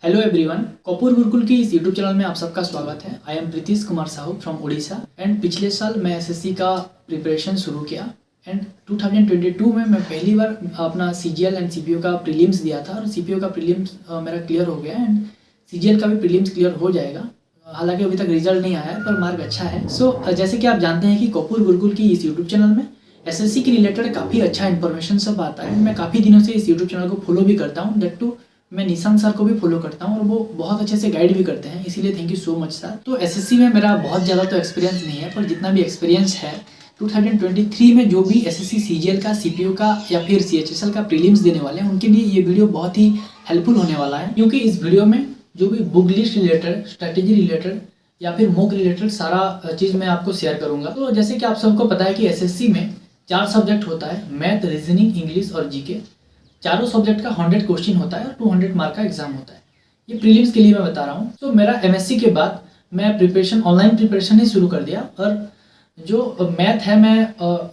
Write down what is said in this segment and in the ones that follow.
Hello everyone, Kapoor Gurukul की इस YouTube channel में आप सबका स्वागत है। I am Pritish Kumar Sahu from Orissa and पिछले साल मैं एसएससी का प्रिपरेशन शुरू किया एंड 2022 में मैं पहली बार अपना सीजीएल एंड सीपीओ का प्रीलिम्स दिया था और सीपीओ का प्रीलिम्स मेरा क्लियर हो गया एंड सीजीएल का भी प्रीलिम्स क्लियर हो जाएगा। हालांकि अभी तक रिजल्ट नहीं आया है पर मार्क अच्छा है। जैसे कि आप जानते हैं कि कपूर गुरुकुल की इस यूट्यूब चैनल में एसएससी के रिलेटेड काफ़ी अच्छा इन्फॉर्मेशन सब आता है। मैं काफ़ी दिनों से इस यूट्यूब चैनल को फॉलो भी करता हूँ, दैट टू मैं निशांत सर को भी फॉलो करता हूँ और वो बहुत अच्छे से गाइड भी करते हैं, इसीलिए thank you so much sir. तो एसएससी में मेरा बहुत ज़्यादा तो एक्सपीरियंस नहीं है, पर जितना भी एक्सपीरियंस है 2023 में जो भी एसएससी सीजीएल का, सीपीओ का या फिर सीएचएसएल का प्रीलिम्स देने वाले हैं उनके लिए ये वीडियो बहुत ही हेल्पफुल होने वाला है, क्योंकि इस वीडियो में जो भी book list related, strategy related या फिर मॉक रिलेटेड सारा चीज़ मैं आपको शेयर करूँगा। तो जैसे कि आप सबको पता है कि एसएससी में 4 सब्जेक्ट होता है, मैथ, रीजनिंग, इंग्लिश और जीके। चारों सब्जेक्ट का 100 क्वेश्चन होता है और 200 मार्क का एग्जाम होता है। ये प्रीलिम्स के लिए मैं बता रहा हूँ। तो मेरा एमएससी के बाद मैं प्रिपरेशन, ऑनलाइन प्रिपरेशन ही शुरू कर दिया और जो मैथ है मैं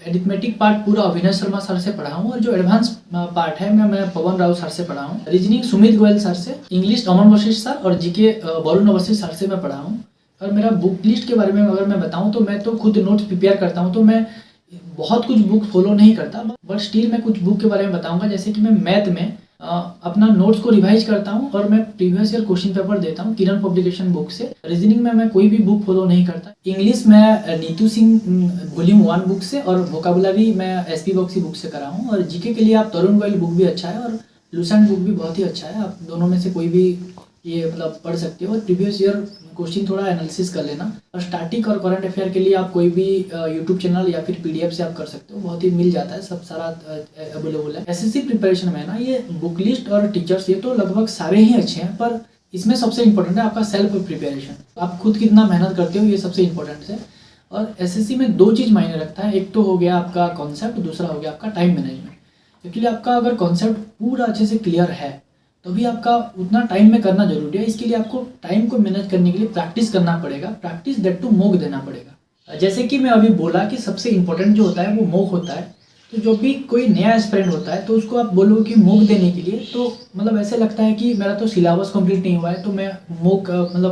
एरिथमेटिक पार्ट पूरा अभिनव शर्मा सर से पढ़ा हूँ और जो एडवांस पार्ट है मैं पवन राव सर से पढ़ा हूँ। रीजनिंग सुमित गोयल सर से, इंग्लिश अमन वशिष्ठ सर और जीके वरुण वशिष्ठ सर से मैं पढ़ा हूँ। और मेरा बुक लिस्ट के बारे में अगर मैं बताऊँ तो मैं तो खुद नोट्स प्रिपेयर करता हूँ, तो मैं बहुत कुछ बुक फॉलो नहीं करता, बट स्टिल मैं कुछ बुक के बारे में बताऊंगा। जैसे कि मैं मैथ में अपना नोट्स को रिवाइज करता हूं और मैं प्रीवियस ईयर क्वेश्चन पेपर देता हूं किरण पब्लिकेशन बुक से। रीजनिंग में मैं कोई भी बुक फॉलो नहीं करता। इंग्लिश में नीतू सिंह वॉल्यूम 1 बुक से और वोकाबुलरी मैं एसपी बॉक्सी बुक से करा हूँ। और जीके के लिए आप तरुण गोयल बुक भी अच्छा है और लूसेंट बुक भी बहुत ही अच्छा है। आप दोनों में से कोई भी ये पढ़ सकते हो और प्रीवियस ईयर क्वेश्चन थोड़ा एनालिसिस कर लेना। और स्टैटिक और करंट अफेयर के लिए आप कोई भी यूट्यूब चैनल या फिर पीडीएफ से आप कर सकते हो, बहुत ही मिल जाता है, सब सारा अवेलेबल है। एसएससी प्रिपरेशन में ना ये बुक लिस्ट और टीचर्स ये तो लगभग सारे ही अच्छे हैं, पर इसमें सबसे इंपॉर्टेंट है आपका सेल्फ प्रिपरेशन। आप खुद कितना मेहनत करते हो, ये सबसे इंपॉर्टेंट है। और एसएससी में 2 चीज़ मायने रखता है, एक तो हो गया आपका कॉन्सेप्ट, दूसरा हो गया आपका टाइम मैनेजमेंट। एक्चुअली आपका अगर कॉन्सेप्ट पूरा अच्छे से क्लियर है तो भी आपका उतना टाइम में करना जरूरी है। इसके लिए आपको टाइम को मैनेज करने के लिए प्रैक्टिस करना पड़ेगा, प्रैक्टिस दैट टू मॉक देना पड़ेगा। जैसे कि मैं अभी बोला कि सबसे इंपॉर्टेंट जो होता है वो मॉक होता है। तो जो भी कोई नया एस्पिरेंट होता है तो उसको आप बोलो कि मॉक देने के लिए, तो ऐसे लगता है कि मेरा तो सिलेबस कंप्लीट नहीं हुआ है तो मैं मॉक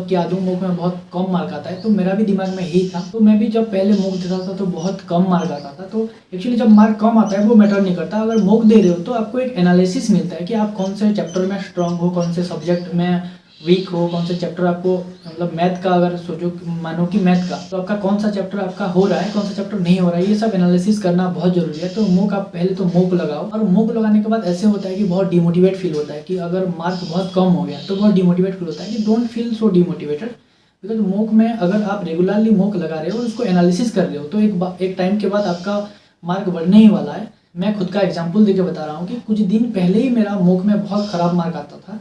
क्या दूँ, मॉक में बहुत कम मार्क आता है। तो मेरा भी दिमाग में यही था। तो मैं भी जब पहले मॉक देता था तो बहुत कम मार्क आता था। तो एक्चुअली जब मार्क कम आता है वो मैटर नहीं करता। अगर मॉक दे रहे हो तो आपको एक एनालिसिस मिलता है कि आप कौन से चैप्टर में स्ट्रांग हो, कौन से सब्जेक्ट में वीक हो, कौन से चैप्टर आपको मैथ का अगर सोचो, मानो कि मैथ का, तो आपका कौन सा चैप्टर आपका हो रहा है, कौन सा चैप्टर नहीं हो रहा है, ये सब एनालिसिस करना बहुत जरूरी है। तो मॉक आप पहले तो मॉक लगाओ। और मॉक लगाने के बाद ऐसे होता है कि बहुत डिमोटिवेट फील होता है कि अगर मार्क बहुत कम हो गया तो बहुत डिमोटिवेट फील होता है कि don't feel so demotivated, because mock में अगर आप रेगुलरली मॉक लगा रहे हो और उसको एनालिसिस कर रहे हो तो एक टाइम के बाद आपका मार्क बढ़ने ही वाला है। मैं खुद का एग्जाम्पल देके बता रहा हूँ कि कुछ दिन पहले ही मेरा मॉक में बहुत खराब मार्क आता था।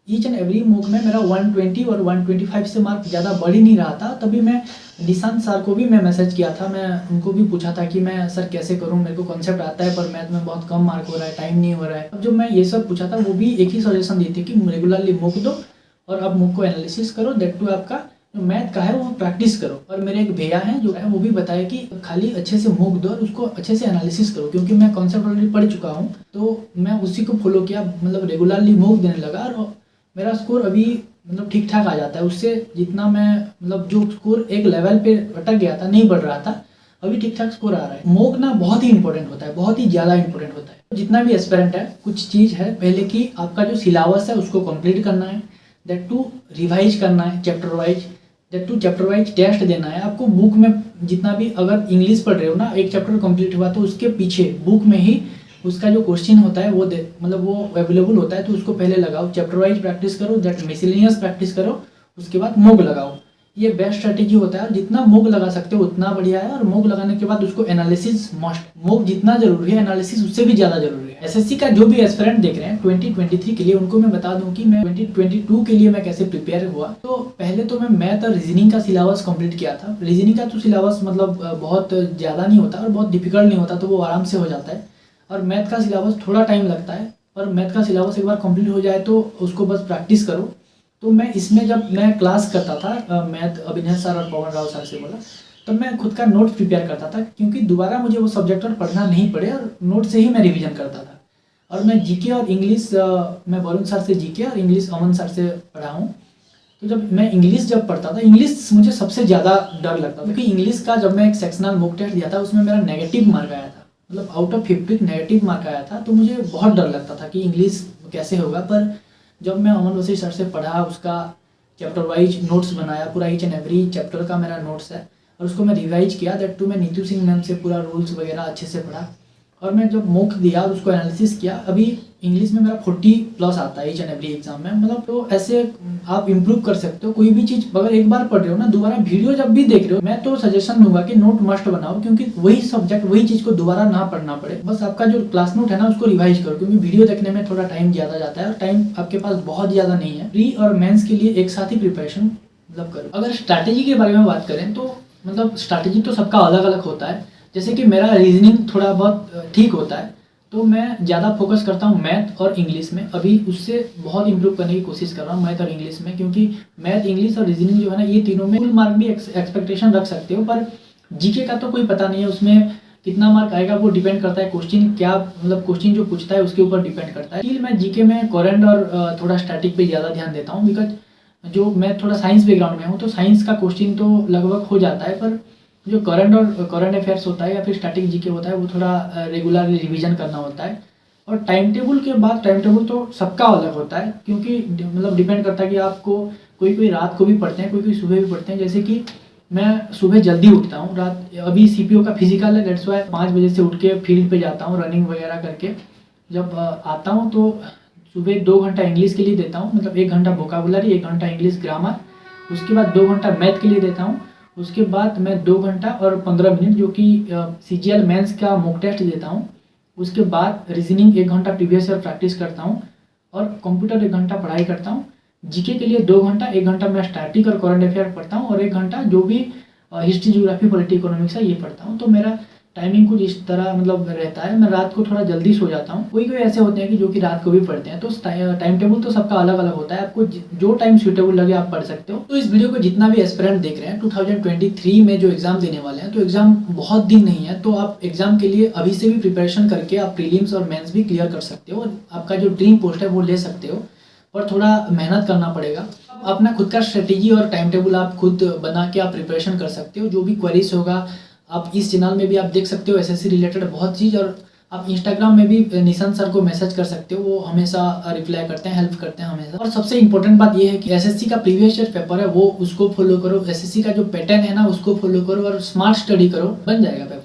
ईच एंड एवरी मॉक में मेरा 120 और 125 से मार्क ज़्यादा बढ़ ही नहीं रहा था। तभी मैं निशांत सर को भी मैं मैसेज किया था, मैं उनको भी पूछा था कि मैं सर कैसे करूं, मेरे को कॉन्सेप्ट आता है पर मैथ में बहुत कम मार्क हो रहा है, टाइम नहीं हो रहा है। अब जब मैं ये सब पूछा था वो भी एक ही सजेशन दी थी कि रेगुलरली मॉक दो और अब मॉक को एनालिसिस करो, दैट टू आपका जो मैथ का है वो प्रैक्टिस करो। और मेरे एक भैया हैं जो है वो भी बताया कि खाली अच्छे से मॉक दो और उसको अच्छे से एनालिसिस करो, क्योंकि मैं कॉन्सेप्ट ऑलरेडी पढ़ चुका हूँ। तो मैं उसी को फॉलो किया, रेगुलरली मॉक देने लगा और मेरा स्कोर अभी ठीक ठाक आ जाता है। उससे जितना मैं जो स्कोर एक लेवल पे अटक गया था, नहीं बढ़ रहा था, अभी ठीक ठाक स्कोर आ रहा है। मॉक ना बहुत ही इंपॉर्टेंट होता है, बहुत ही ज़्यादा इंपॉर्टेंट होता है। तो जितना भी एस्पिरेंट है, कुछ चीज़ है पहले कि आपका जो सिलेबस है उसको कंप्लीट करना है, दैट टू रिवाइज करना है chapter wise, that too chapter wise test देना है। आपको बुक में जितना भी, अगर इंग्लिश पढ़ रहे हो ना, एक चैप्टर कंप्लीट हुआ तो उसके पीछे बुक में ही उसका जो क्वेश्चन होता है वो वो अवेलेबल होता है, तो उसको पहले लगाओ, चैप्टर वाइज प्रैक्टिस करो, दैट मिसलेनियस प्रैक्टिस करो, उसके बाद मॉक लगाओ। ये बेस्ट स्ट्रेटेजी होता है। जितना मॉक लगा सकते हो उतना बढ़िया है। और मॉक लगाने के बाद उसको एनालिसिस मस्ट, मॉक जितना जरूरी है एनालिसिस उससे भी ज़्यादा जरूरी है। एसएससी का जो भी एस्पिरेंट देख रहे हैं 2023 के लिए, उनको मैं बता दूं कि मैं 2022 के लिए मैं कैसे प्रिपेयर हुआ। तो पहले तो मैं मैथ और रीजनिंग का सिलेबस कंप्लीट किया था। रीजनिंग का तो सिलेबस बहुत ज़्यादा नहीं होता और बहुत डिफिकल्ट नहीं होता, तो वो आराम से हो जाता है। और मैथ का सिलेबस थोड़ा टाइम लगता है, और मैथ का सिलेबस एक बार कंप्लीट हो जाए तो उसको बस प्रैक्टिस करो। तो मैं इसमें जब मैं क्लास करता था मैथ, अभिनव सर और पवन राव सर से बोला, तो मैं खुद का नोट्स प्रिपेयर करता था, क्योंकि दोबारा मुझे वो सब्जेक्ट और पढ़ना नहीं पड़े और नोट से ही मैं रिवीजन करता था। और मैं जीके और इंग्लिश मैं वरुण सर से जीके और इंग्लिश अमन सर से पढ़ा हूँ। तो जब मैं इंग्लिश पढ़ता था, इंग्लिश मुझे सबसे ज़्यादा डर लगता था, क्योंकि इंग्लिश का जब मैं एक सेक्शनल मॉक टेस्ट दिया था उसमें मेरा नेगेटिव मार्क आया था, मतलब आउट ऑफ 50 नेगेटिव मार्क आया था। तो मुझे बहुत डर लगता था कि इंग्लिश कैसे होगा। पर जब मैं अमन वसीम सर से पढ़ा, उसका चैप्टर वाइज नोट्स बनाया, पूरा ईच एंड एवरी चैप्टर का मेरा नोट्स है, और उसको मैं रिवाइज किया। दैट टू मैं नीतू सिंह मैम से पूरा रूल्स वगैरह अच्छे से पढ़ा, और मैं जब मॉक दिया और उसको एनालिसिस किया, अभी इंग्लिश में मेरा 40+ आता है ईच एंड एवरी एग्जाम में। मतलब तो ऐसे आप इम्प्रूव कर सकते हो। कोई भी चीज़ अगर एक बार पढ़ रहे हो ना, दोबारा वीडियो जब भी देख रहे हो, मैं तो सजेशन दूंगा कि नोट मस्ट बनाओ, क्योंकि वही सब्जेक्ट वही चीज़ को दोबारा ना पढ़ना पड़े। बस आपका जो क्लास नोट है ना उसको रिवाइज करो, क्योंकि वीडियो देखने में थोड़ा टाइम ज़्यादा जाता है और टाइम आपके पास बहुत ज़्यादा नहीं है। प्री और मेंस के लिए एक साथ ही प्रिपरेशन मतलब करो। अगर स्ट्रैटेजी के बारे में बात करें तो मतलब स्ट्रैटेजी तो सबका अलग अलग होता है। जैसे कि मेरा रीजनिंग थोड़ा बहुत ठीक होता है, तो मैं ज़्यादा फोकस करता हूँ मैथ और इंग्लिश में। अभी उससे बहुत इंप्रूव करने की कोशिश कर रहा हूँ मैथ और इंग्लिश में, क्योंकि मैथ, इंग्लिश और रीजनिंग जो है ना, ये तीनों में फुल मार्क भी एक्सपेक्टेशन रख सकते हो। पर जीके का तो कोई पता नहीं है उसमें कितना मार्क आएगा, वो डिपेंड करता है क्वेश्चन क्या, मतलब क्वेश्चन जो पूछता है उसके ऊपर डिपेंड करता है। स्टिल मैं जीके में करंट और थोड़ा स्टैटिक पे ज़्यादा ध्यान देता हूँ, बिकॉज जो मैं थोड़ा साइंस बैकग्राउंड में हूँ, तो साइंस का क्वेश्चन तो लगभग हो जाता है, पर जो करंट अफेयर्स होता है या फिर स्टैटिक जीके होता है वो थोड़ा रेगुलर रिवीजन करना होता है। और टाइम टेबल के बाद, टाइम टेबल तो सबका अलग होता है, क्योंकि मतलब डिपेंड करता है कि आपको कोई रात को भी पढ़ते हैं, कोई सुबह भी पढ़ते हैं। जैसे कि मैं सुबह जल्दी उठता हूँ, रात अभी सीपीओ का फिजिकल है, दैट्स वाई 5 बजे से उठ के फील्ड पे जाता हूँ रनिंग वगैरह करके। जब आता हूँ तो सुबह 2 घंटा इंग्लिश के लिए देता हूँ, मतलब 1 घंटा वोकाबुलरी, 1 घंटा इंग्लिश ग्रामर, उसके बाद 2 घंटा मैथ के लिए देता हूँ। उसके बाद मैं 2 घंटा और 15 मिनट जो कि CGL मेंस का मॉक टेस्ट देता हूँ। उसके बाद रीजनिंग 1 घंटा प्रीवियस ईयर प्रैक्टिस करता हूँ, और कंप्यूटर 1 घंटा पढ़ाई करता हूँ। जीके के लिए 2 घंटा, 1 घंटा मैं स्टैटिक और करंट अफेयर पढ़ता हूँ, और 1 घंटा जो भी हिस्ट्री, ज्योग्राफी, पॉलिटी, इकोनॉमिक्स है ये पढ़ता हूँ। तो मेरा टाइमिंग कुछ इस तरह मतलब रहता है। मैं रात को थोड़ा जल्दी सो जाता हूँ। कोई ऐसे होते हैं कि जो कि रात को भी पढ़ते हैं। तो टाइम टेबल तो सबका अलग अलग होता है, आपको जो टाइम सूटेबल लगे आप पढ़ सकते हो। तो इस वीडियो को जितना भी एस्पिरेंट देख रहे हैं 2023 में जो एग्जाम देने वाले हैं, तो एग्जाम बहुत दिन नहीं है, तो आप एग्जाम के लिए अभी से भी प्रिपरेशन करके आप प्रीलिम्स और मेंस भी क्लियर कर सकते हो, और आपका जो ड्रीम पोस्ट है वो ले सकते हो। और थोड़ा मेहनत करना पड़ेगा। अपना खुद का स्ट्रेटेजी और टाइम टेबल आप खुद बना के आप प्रिपरेशन कर सकते हो। जो भी क्वेरीज होगा आप इस चैनल में भी आप देख सकते हो, एसएससी रिलेटेड बहुत चीज़। और आप इंस्टाग्राम में भी निशांत सर को मैसेज कर सकते हो, वो हमेशा रिप्लाई करते हैं, हेल्प करते हैं हमेशा। और सबसे इंपॉर्टेंट बात ये है कि एसएससी का प्रीवियस ईयर पेपर है वो उसको फॉलो करो, एसएससी का जो पैटर्न है ना उसको फॉलो करो, और स्मार्ट स्टडी करो, बन जाएगा पेपर।